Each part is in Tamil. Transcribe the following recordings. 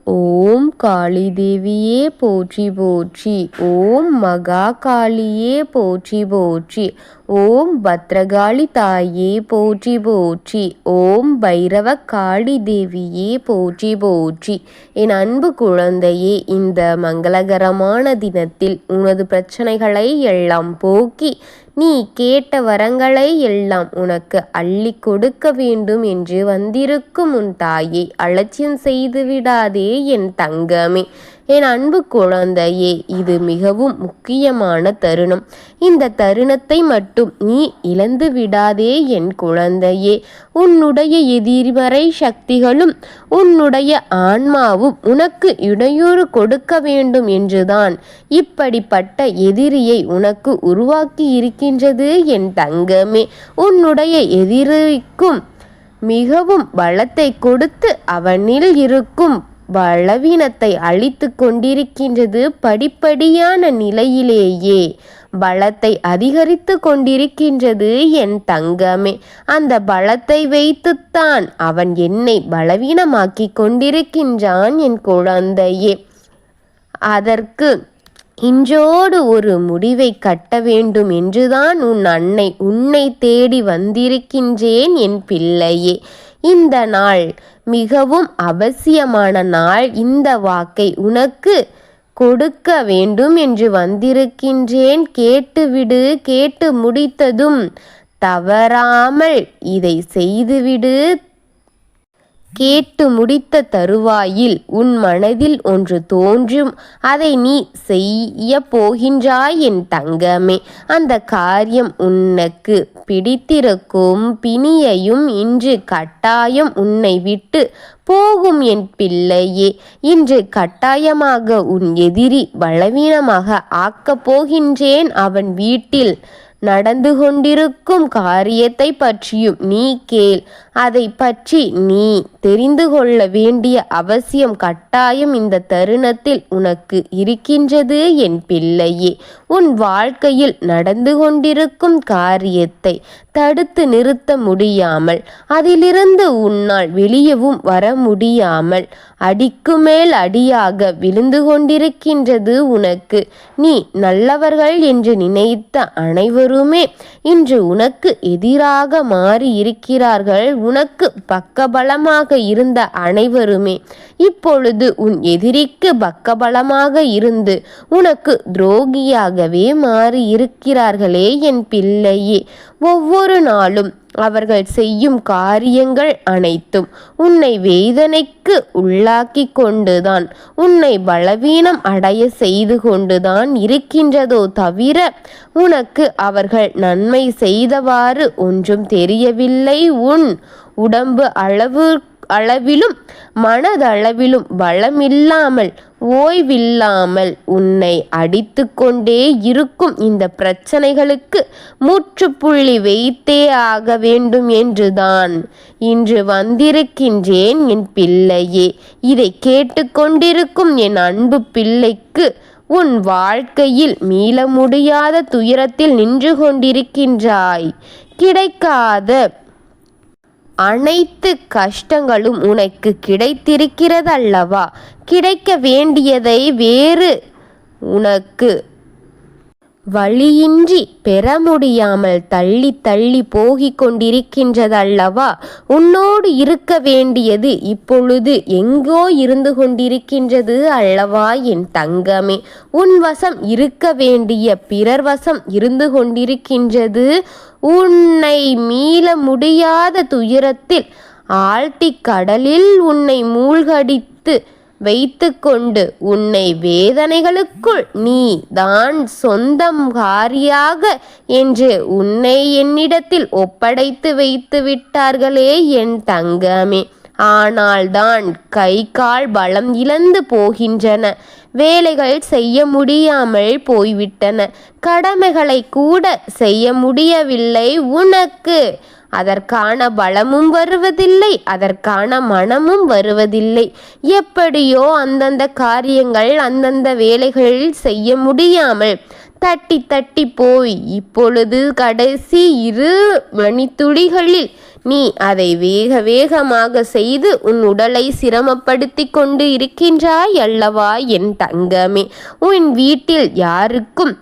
ஓம் காளி தேவியே போற்றி போற்றி. ஓம் மகா காளியே போற்றி போற்றி. ஓம் பத்ரகாளி தாயே போற்றி போற்றி. ஓம் பைரவ காளி தேவியே போற்றி போற்றி. என் அன்பு குழந்தையே, இந்த மங்களகரமான தினத்தில் உனது பிரச்சனைகளை எல்லாம் போக்கி நீ கேட்ட வரங்களை எல்லாம் உனக்கு அள்ளி கொடுக்க வேண்டும் என்று வந்திருக்கும் உன் தாயை அலட்சியம் செய்து விடாதே என் தங்கமே. என் அன்பு குழந்தையே, இது மிகவும் முக்கியமான தருணம். இந்த தருணத்தை மட்டும் நீ இழந்து விடாதே என் குழந்தையே. உன்னுடைய எதிர்மறை சக்திகளும் உன்னுடைய ஆன்மாவும் உனக்கு இடையூறு கொடுக்க வேண்டும் என்றுதான் இப்படிப்பட்ட எதிரியை உனக்கு உருவாக்கி இருக்கின்றது என் தங்கமே. உன்னுடைய எதிரிக்கும் மிகவும் பலத்தை கொடுத்து அவனில் இருக்கும் பலவீனத்தை அழித்து கொண்டிருக்கின்றது. படிப்படியான நிலையிலேயே பலத்தை அதிகரித்து கொண்டிருக்கின்றது என் தங்கமே. அந்த பலத்தை வைத்துத்தான் அவன் என்னை பலவீனமாக்கி கொண்டிருக்கின்றான் என் குழந்தையே. அதற்கு இன்றோடு ஒரு முடிவை கட்ட வேண்டும் என்றுதான் உன் அன்னை உன்னை தேடி வந்திருக்கின்றேன் என் பிள்ளையே. இந்த நாள் மிகவும் அவசியமான நாள். இந்த வாக்கை உனக்கு கொடுக்க வேண்டும் என்று வந்திருக்கின்றேன். கேட்டுவிடு. கேட்டு முடித்ததும் தவறாமல் இதை செய்துவிடு. கேட்டு முடித்த தருவாயில் உன் மனதில் ஒன்று தோன்றும். அதை நீ செய்ய போகின்றாய் என் தங்கமே. அந்த காரியம் உனக்கு பிடித்திருக்கும். பிணியையும் இன்று கட்டாயம் உன்னை விட்டு போகும் என் பிள்ளையே. இன்று கட்டாயமாக உன் எதிரி பலவீனமாக ஆக்கப் போகின்றேன். அவன் வீட்டில் நடந்து கொண்டிருக்கும் காரியத்தை பற்றியும் நீ கேள். அதை பற்றி நீ தெரிந்து கொள்ள வேண்டிய அவசியம் கட்டாயம் இந்த தருணத்தில் உனக்கு இருக்கின்றது என் பிள்ளையே. உன் வாழ்க்கையில் நடந்து கொண்டிருக்கும் காரியத்தை தடுத்து நிறுத்த முடியாமல், அதிலிருந்து உன்னால் வெளியவும் வர முடியாமல் அடிக்கு மேல் அடியாக விழுந்து கொண்டிருக்கின்றது உனக்கு. நீ நல்லவர்கள் என்று நினைத்த அனைவருமே இன்று உனக்கு எதிராக மாறி இருக்கிறார்கள். உனக்கு பக்கபலமாக இருந்த அனைவருமே இப்பொழுது உன் எதிரிக்கு பக்கபலமாக இருந்து உனக்கு துரோகியாகவே மாறி இருக்கிறார்களே என் பிள்ளையே. ஒவ்வொரு நாளும் அவர்கள் செய்யும் காரியங்கள் அனைத்தும் உன்னை வேதனைக்கு உள்ளாக்கி கொண்டுதான், உன்னை பலவீனம் அடைய செய்து கொண்டுதான் இருக்கின்றதோ தவிர உனக்கு அவர்கள் நன்மை செய்தவாறு ஒன்றும் தெரியவில்லை. உன் உடம்பு அளவிலும் மனதளவிலும் பலமில்லாமல் ஓய்வில்லாமல் உன்னை அடித்து கொண்டே இருக்கும் இந்த பிரச்சனைகளுக்கு முற்றுப்புள்ளி வைத்தே ஆக வேண்டும் என்றுதான் இன்று வந்திருக்கின்றேன் என் பிள்ளையே. இதை கேட்டுக்கொண்டிருக்கும் என் அன்பு பிள்ளைக்கு உன் வாழ்க்கையில் மீள முடியாத துயரத்தில் நின்று கொண்டிருக்கின்றாய். கிடைக்காத அனைத்து கஷ்டங்களும் உனக்கு கிடைத்திருக்கிறதல்லவா? கிடைக்க வேண்டியதை வேறு உனக்கு வழியின்றி பெற முடியாமல் தள்ளி தள்ளி போகிக் கொண்டிருக்கின்றதல்லவா? உன்னோடு இருக்க வேண்டியது இப்பொழுது எங்கோ இருந்து கொண்டிருக்கின்றது அல்லவா என் தங்கமே? உன் வசம் இருக்க வேண்டிய பிறர் வசம் இருந்து கொண்டிருக்கின்றது. உன்னை மீள முடியாத துயரத்தில் ஆழ்த்தி கடலில் உன்னை மூழ்கடித்து வைத்து கொண்டு உன்னை வேதனைகளுக்குள் நீ தான் சொந்தக்காரியாக என்று உன்னை என்னிடத்தில் ஒப்படைத்து வைத்து விட்டார்களே என் தங்கமே. ஆனால்தான் கை கால் பலம் இழந்து போகின்றன. வேலைகள் செய்ய முடியாமல் போய்விட்டன. கடமைகளை கூட செய்ய முடியவில்லை உனக்கு. அதற்கான பலமும் வருவதில்லை, அதற்கான மனமும் வருவதில்லை. எப்படியோ அந்தந்த காரியங்கள் அந்தந்த வேலைகள் செய்ய முடியாமல் தட்டி தட்டி போய் இப்பொழுது கடைசி 2 மணித்துளிகளில் நீ அதை வேக வேகமாக செய்து உன் உடலை சிரமப்படுத்தி கொண்டு இருக்கின்றாய் அல்லவா என் தங்கமே. உன் வீட்டில் யாருக்கும்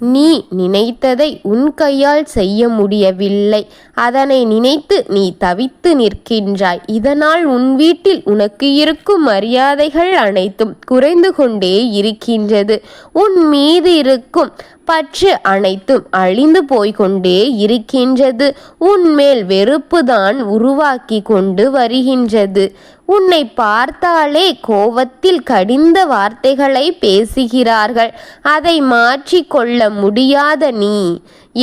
நீ நினைத்ததை உன் கையால் செய்ய முடியவில்லை. அதனை நினைத்து நீ தவித்து நிற்கின்றாய். இதனால் உன் வீட்டில் உனக்கு இருக்கும் மரியாதைகள் அனைத்தும் குறைந்து கொண்டே இருக்கின்றது. உன் மீது இருக்கும் பற்று அனைத்தும் அழிந்து போய்கொண்டே இருக்கின்றது. உன்மேல் வெறுப்புதான் உருவாக்கி கொண்டு வருகின்றது. உன்னை பார்த்தாலே கோபத்தில் கடிந்த வார்த்தைகளை பேசுகிறார்கள். அதை மாற்றிக்கொள்ள முடியாத நீ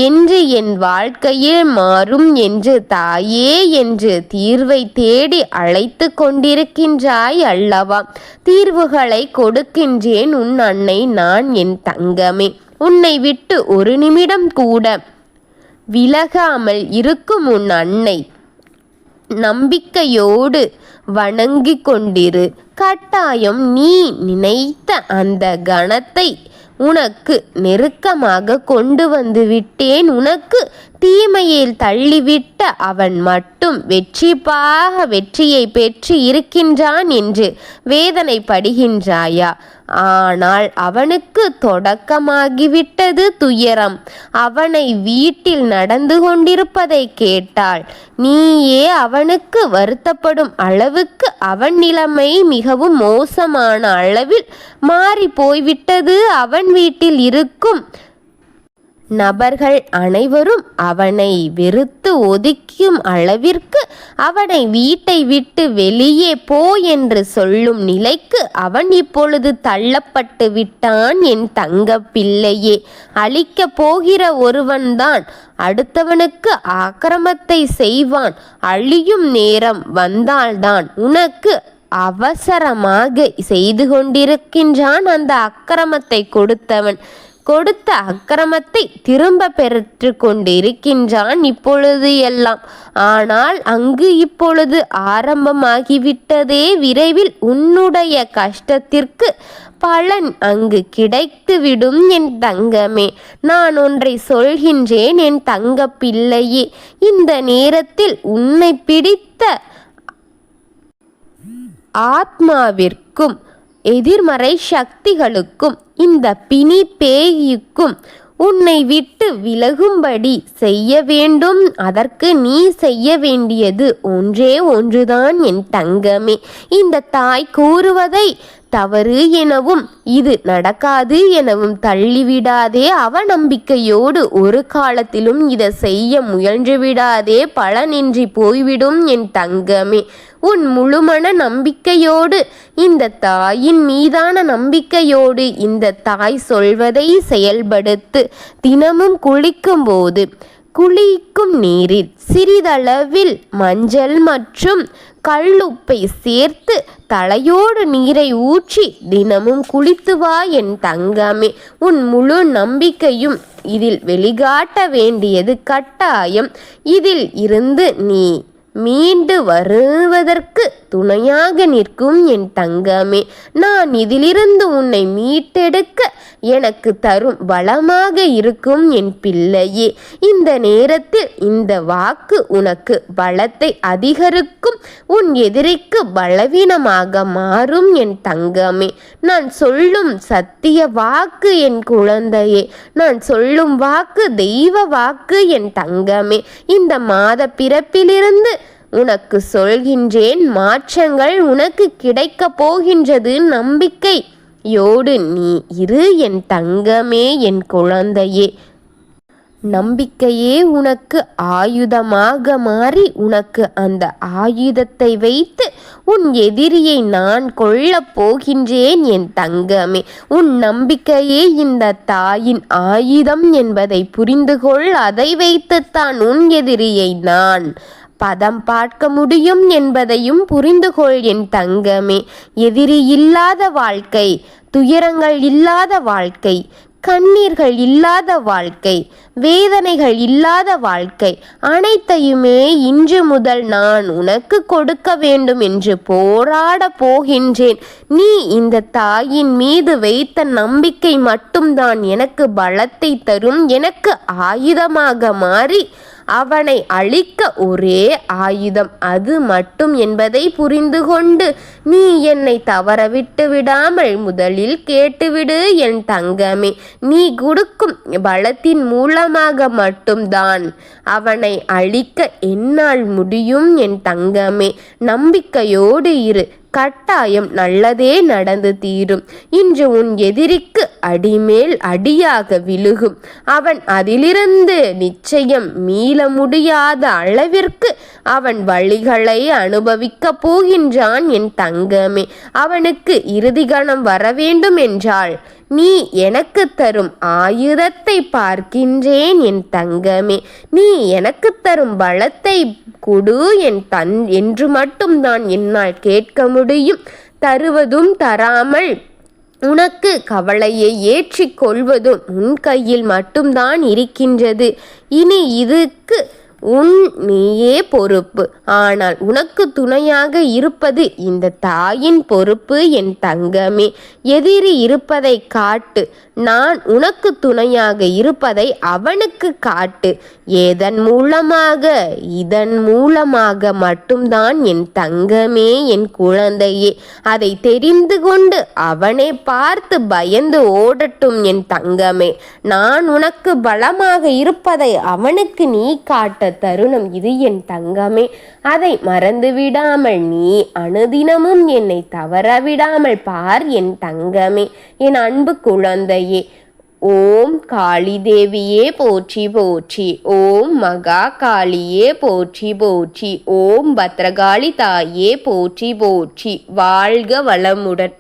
என்று என் வாழ்க்கையில் மாறும் என்று தாயே என்று தீர்வை தேடி அழைத்து கொண்டிருக்கின்றாய் அல்லவா. தீர்வுகளை கொடுக்கின்றேன் உன் அன்னை நான் என் தங்கமே. உன்னை விட்டு ஒரு நிமிடம் கூட விலகாமல் இருக்கும் உன் அன்னை நம்பிக்கையோடு வணங்கி கொண்டிரு. கட்டாயம் நீ நினைத்த அந்த கணத்தை உனக்கு நெருக்கமாக கொண்டு வந்து விட்டேன். உனக்கு தீமையில் தள்ளிவிட்ட அவன் மட்டும் வெற்றியை பெற்று இருக்கின்றான் என்று வேதனைப்படுகின்றாயா? ஆனால் அவனுக்கு தொடக்கமாகிவிட்டது துயரம். அவனை வீட்டில் நடந்து கொண்டிருப்பதை கேட்டால் நீயே அவனுக்கு வருத்தப்படும் அளவுக்கு அவன் நிலைமை மிகவும் மோசமான அளவில் மாறி போய்விட்டது. அவன் வீட்டில் இருக்கும் நபர்கள் அனைவரும் அவனை வெறுத்து ஒதுக்கும் அளவிற்கு அவனை வீட்டை விட்டு வெளியே போ என்று சொல்லும் நிலைக்கு அவன் இப்பொழுது தள்ளப்பட்டு விட்டான். என் தங்க பிள்ளையே, அழிக்கப் போகிற ஒருவன்தான் அடுத்தவனுக்கு ஆக்கிரமத்தை செய்வான். அழியும் நேரம் வந்தால்தான் உனக்கு அவசரமாக செய்து கொண்டிருக்கின்றான் அந்த அக்கிரமத்தை கொடுத்தவன். கொடுத்த அக்கிரமத்தை திரும்ப பெற்று கொண்டிருக்கின்றான் இப்பொழுது எல்லாம். ஆனால் அங்கு இப்பொழுது ஆரம்பமாகிவிட்டதே. விரைவில் உன்னுடைய கஷ்டத்திற்கு பலன் அங்கு கிடைத்துவிடும் என் தங்கமே. நான் ஒன்றை சொல்கின்றேன் என் தங்க பிள்ளையே. இந்த நேரத்தில் உன்னை பிடித்த ஆத்மாவிற்கும் எதிர்மறை சக்திகளுக்கும் இந்த பிணி பேய்க்கும் உன்னை விட்டு விலகும்படி செய்ய வேண்டும். அதற்கு நீ செய்ய வேண்டியது ஒன்றே ஒன்றுதான் என் தங்கமே. இந்த தாய் கூறுவதை தவறு எனவும் இது நடக்காது எனவும் தள்ளிவிடாதே. அவநம்பிக்கையோடு ஒரு காலத்திலும் இதை செய்ய முயன்று விடாதே. பலனின்றி போய்விடும் என் தங்கமே. உன் முழுமன நம்பிக்கையோடு இந்த தாயின் மீதான நம்பிக்கையோடு இந்த தாய் சொல்வதை செயல்படுத்து. தினமும் குளிக்கும் நீரில் சிறிதளவில் மஞ்சள் மற்றும் கல்லுப்பை சேர்த்து தலையோடு நீரை ஊற்றி தினமும் குளித்து வா என் தங்கமே. உன் முழு நம்பிக்கையும் இதில் வெளிக்காட்ட வேண்டியது கட்டாயம். இதில் இருந்து நீ மீண்டு வருவதற்கு துணையாக நிற்கும் என் தங்கமே. நான் இதிலிருந்து உன்னை மீட்டெடுக்க எனக்கு தரும் பலமாக இருக்கும் என் பிள்ளையே. இந்த நேரத்தில் இந்த வாக்கு உனக்கு பலத்தை அதிகரிக்கும். உன் எதிரிக்கு பலவீனமாக மாறும் என் தங்கமே. நான் சொல்லும் சத்திய வாக்கு என் குழந்தையே. நான் சொல்லும் வாக்கு தெய்வ வாக்கு என் தங்கமே. இந்த மாத பிறப்பிலிருந்து உனக்கு சொல்கின்றேன், மாற்றங்கள் உனக்கு கிடைக்கப் போகின்றது. நம்பிக்கையோடு நீ இரு என் தங்கமே, என் குழந்தையே. நம்பிக்கையே உனக்கு ஆயுதமாக மாறி உனக்கு அந்த ஆயுதத்தை வைத்து உன் எதிரியை நான் கொல்லப் போகின்றேன் என் தங்கமே. உன் நம்பிக்கையே இந்த தாயின் ஆயுதம் என்பதை புரிந்துகொள். அதை வைத்துத்தான் உன் எதிரியை நான் பதம் பார்க்க முடியும் என்பதையும் புரிந்துகொள் என் தங்கமே. எதிரி இல்லாத வாழ்க்கை, துயரங்கள் இல்லாத வாழ்க்கை, கண்ணீர்கள் இல்லாத வாழ்க்கை, வேதனைகள் இல்லாத வாழ்க்கை அனைத்தையுமே இன்று முதல் நான் உனக்கு கொடுக்க வேண்டும் என்று போராட போகின்றேன். நீ இந்த தாயின் மீது வைத்த நம்பிக்கை மட்டும்தான் எனக்கு பலத்தை தரும். எனக்கு ஆயுதமாக மாறி அவனை அழிக்க ஒரே ஆயுதம் அது மட்டும் என்பதை புரிந்து கொண்டு நீ என்னை தவற விட்டு விடாமல் முதலில் கேட்டுவிடு என் தங்கமே. நீ கொடுக்கும் பலத்தின் மூலமாக மட்டும்தான் அவனை அழிக்க என்னால் முடியும் என் தங்கமே. நம்பிக்கையோடு இரு, கட்டாயம் நல்லதே நடந்து தீரும். இன்று உன் எதிரிக்கு அடிமேல் அடியாக விழுகும். அவன் அதிலிருந்து நிச்சயம் மீள முடியாத அளவிற்கு அவன் வழிகளை அனுபவிக்கப் போகின்றான் என் தங்கமே. அவனுக்கு இறுதி கணம் வர வேண்டும் என்றால் நீ எனக்கு தரும் ஆயுதத்தை பார்க்கின்றேன் என் தங்கமே. நீ எனக்கு தரும் பலத்தை கொடு என்று மட்டும்தான் என்னால் கேட்க முடியும். தருவதும் தராமல் உனக்கு கவலையை ஏற்றிக் கொள்வதும் உன் கையில் மட்டும்தான் இருக்கின்றது. இனி இதுக்கு நீயே பொறுப்பு. ஆனால் உனக்கு துணையாக இருப்பது இந்த தாயின் பொறுப்பு என் தங்கமே. எதிரி இருப்பதை காட்டு, நான் உனக்கு துணையாக இருப்பதை அவனுக்கு காட்டு. இதன் மூலமாக மட்டும்தான் என் தங்கமே, என் குழந்தையே. அதை தெரிந்து கொண்டு அவனை பார்த்து பயந்து ஓடட்டும் என் தங்கமே. நான் உனக்கு பலமாக இருப்பதை அவனுக்கு நீ காட்ட தருணம் இது என் தங்கமே. அதை மறந்து விடாமல் நீ அனுதினமும் என்னை தவறவிடாமல் பார் என் தங்கமே, என் அன்பு குழந்தையே. ஓம் காளி தேவியே போற்றி போற்றி. ஓம் மகா காளியே போற்றி போற்றி. ஓம் பத்ரகாளி தாயே போற்றி போற்றி. வாழ்க வளமுடன்.